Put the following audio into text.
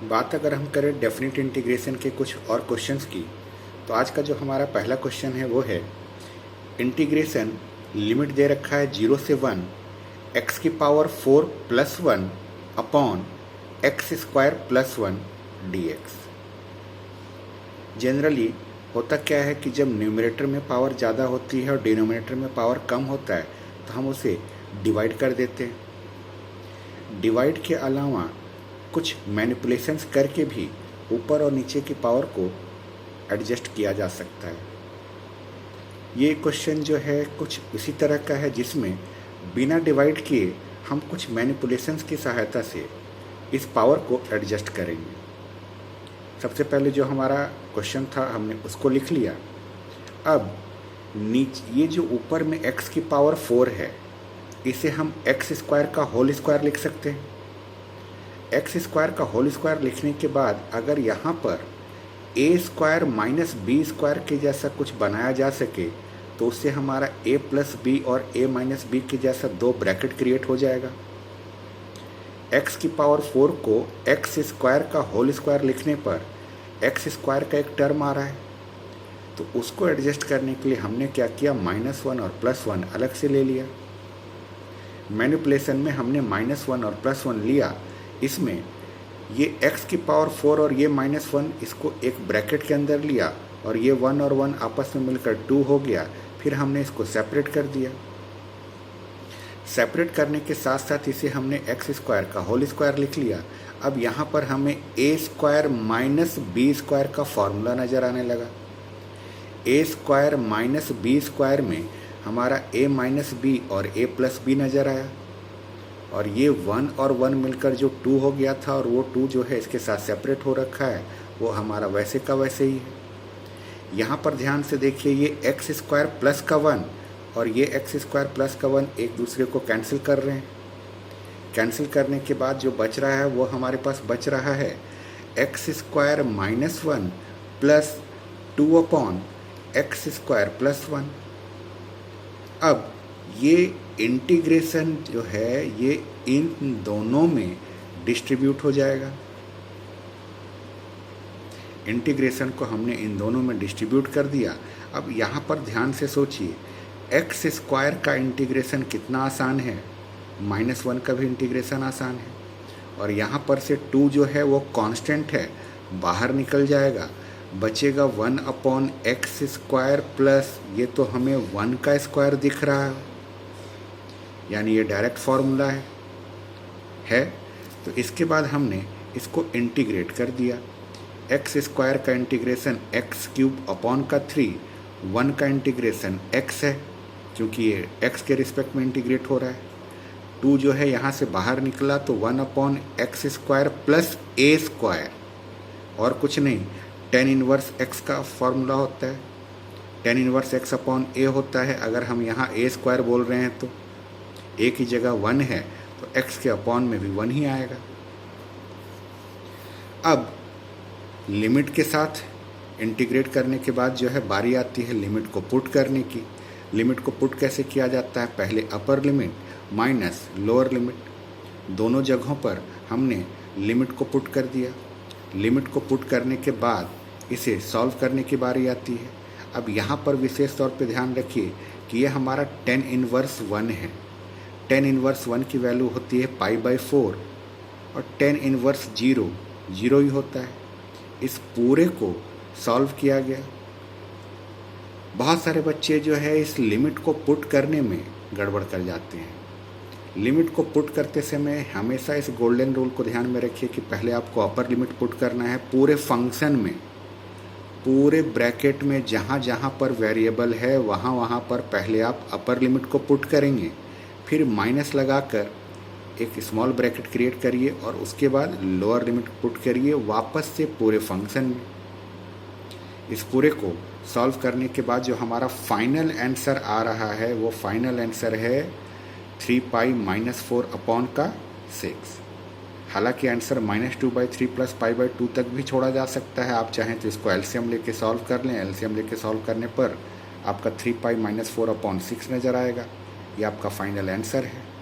बात अगर हम करें डेफिनेट इंटीग्रेशन के कुछ और क्वेश्चंस की, तो आज का जो हमारा पहला क्वेश्चन है वो है इंटीग्रेशन। लिमिट दे रखा है 0 से 1 एक्स की power 4 plus 1 upon x square plus 1 D x. Generally होता क्या है कि जब न्यूमरेटर में पावर ज़्यादा होती है और डिनोमिनेटर में पावर कम होता है तो हम उसे डिवाइड कर देते हैं। डिवाइड के अलावा कुछ मैनिपुलेशंस करके भी ऊपर और नीचे की पावर को एडजस्ट किया जा सकता है। ये क्वेश्चन जो है कुछ इसी तरह का है जिसमें बिना डिवाइड किए हम कुछ मैनिपुलेशंस की सहायता से इस पावर को एडजस्ट करेंगे। सबसे पहले जो हमारा क्वेश्चन था हमने उसको लिख लिया। अब नीचे ये जो ऊपर में x की पावर 4 है इसे हम एक्स स्क्वायर का होल स्क्वायर लिख सकते हैं। एक्स स्क्वायर का होल स्क्वायर लिखने के बाद अगर यहाँ पर ए स्क्वायर माइनस बी स्क्वायर के जैसा कुछ बनाया जा सके तो उससे हमारा ए प्लस बी और ए माइनस बी के जैसा दो ब्रैकेट क्रिएट हो जाएगा। एक्स की पावर 4 को एक्स स्क्वायर का होल स्क्वायर लिखने पर एक्स स्क्वायर का एक टर्म आ रहा है, तो उसको एडजस्ट करने के लिए हमने क्या किया, -1 और +1 अलग से ले लिया। मैनिपुलेशन में हमने -1 और +1 लिया, इसमें ये x की पावर 4 और ये -1 इसको एक ब्रैकेट के अंदर लिया और ये 1 और 1 आपस में मिलकर 2 हो गया। फिर हमने इसको सेपरेट कर दिया। सेपरेट करने के साथ साथ इसे हमने एक्स स्क्वायर का होल स्क्वायर लिख लिया। अब यहाँ पर हमें ए स्क्वायर माइनस बी स्क्वायर का फॉर्मूला नज़र आने लगा। ए स्क्वायर माइनस बी स्क्वायर में हमारा ए माइनस बी और ए प्लस बी नज़र आया और ये 1 और 1 मिलकर जो 2 हो गया था और वो 2 जो है इसके साथ सेपरेट हो रखा है वो हमारा वैसे का वैसे ही है। यहाँ पर ध्यान से देखिए, ये एक्स स्क्वायर प्लस का 1 और ये एक्स स्क्वायर प्लस का 1 एक दूसरे को कैंसिल कर रहे हैं। कैंसिल करने के बाद जो बच रहा है वो हमारे पास बच रहा है x square -1 plus 2 upon x square plus 1। अब ये इंटीग्रेशन जो है ये इन दोनों में डिस्ट्रीब्यूट हो जाएगा। इंटीग्रेशन को हमने इन दोनों में डिस्ट्रीब्यूट कर दिया। अब यहाँ पर ध्यान से सोचिए, एक्स स्क्वायर का इंटीग्रेशन कितना आसान है, -1 का भी इंटीग्रेशन आसान है। और यहाँ पर से 2 जो है वो कांस्टेंट है, बाहर निकल जाएगा, बचेगा 1 अपॉन एक्स स्क्वायर प्लस ये तो हमें 1 का स्क्वायर दिख रहा है, यानी ये डायरेक्ट फार्मूला है। तो इसके बाद हमने इसको इंटीग्रेट कर दिया। एक्स स्क्वायर का इंटीग्रेशन एक्स क्यूब अपॉन का 3, 1 का इंटीग्रेशन एक्स है क्योंकि ये एक्स के रिस्पेक्ट में इंटीग्रेट हो रहा है। 2 जो है यहाँ से बाहर निकला तो 1 अपॉन एक्स स्क्वायर प्लस ए स्क्वायर, और कुछ नहीं, tan इनवर्स एक्स का फॉर्मूला होता है, tan इनवर्स एक्स अपॉन ए होता है। अगर हम यहाँ ए स्क्वायर बोल रहे हैं तो ए की जगह 1 है तो एक्स के अपॉन में भी 1 ही आएगा। अब लिमिट के साथ इंटीग्रेट करने के बाद जो है बारी आती है लिमिट को पुट करने की। लिमिट को पुट कैसे किया जाता है, पहले upper limit minus lower limit, दोनों जगहों पर हमने लिमिट को पुट कर दिया। लिमिट को पुट करने के बाद इसे सॉल्व करने की बारी आती है। अब यहाँ पर विशेष तौर पे ध्यान रखिए कि ये हमारा tan इनवर्स 1 है। tan इनवर्स 1 की वैल्यू होती है π/4 और tan इनवर्स 0 ही होता है। इस पूरे को सॉल्व किया गया। बहुत सारे बच्चे जो है इस लिमिट को पुट करने में गड़बड़ कर जाते हैं। लिमिट को पुट करते समय हमेशा इस गोल्डन रूल को ध्यान में रखिए कि पहले आपको अपर लिमिट पुट करना है पूरे फंक्शन में, पूरे ब्रैकेट में जहाँ जहाँ पर वेरिएबल है वहाँ पर पहले आप अपर लिमिट को पुट करेंगे, फिर माइनस लगाकर एक स्मॉल ब्रैकेट क्रिएट करिए और उसके बाद लोअर लिमिट पुट करिए वापस से पूरे फंक्शन में। इस पूरे को सॉल्व करने के बाद जो हमारा फाइनल आंसर आ रहा है वो फाइनल आंसर है 3π-4 अपॉन का 6। हालांकि आंसर -2/3 + π/2 तक भी छोड़ा जा सकता है। आप चाहें तो इसको एलसीएम लेके सॉल्व कर लें। एलसीएम लेके सॉल्व करने पर आपका 3π-4 अपॉन 6 नज़र आएगा। ये आपका फाइनल आंसर है।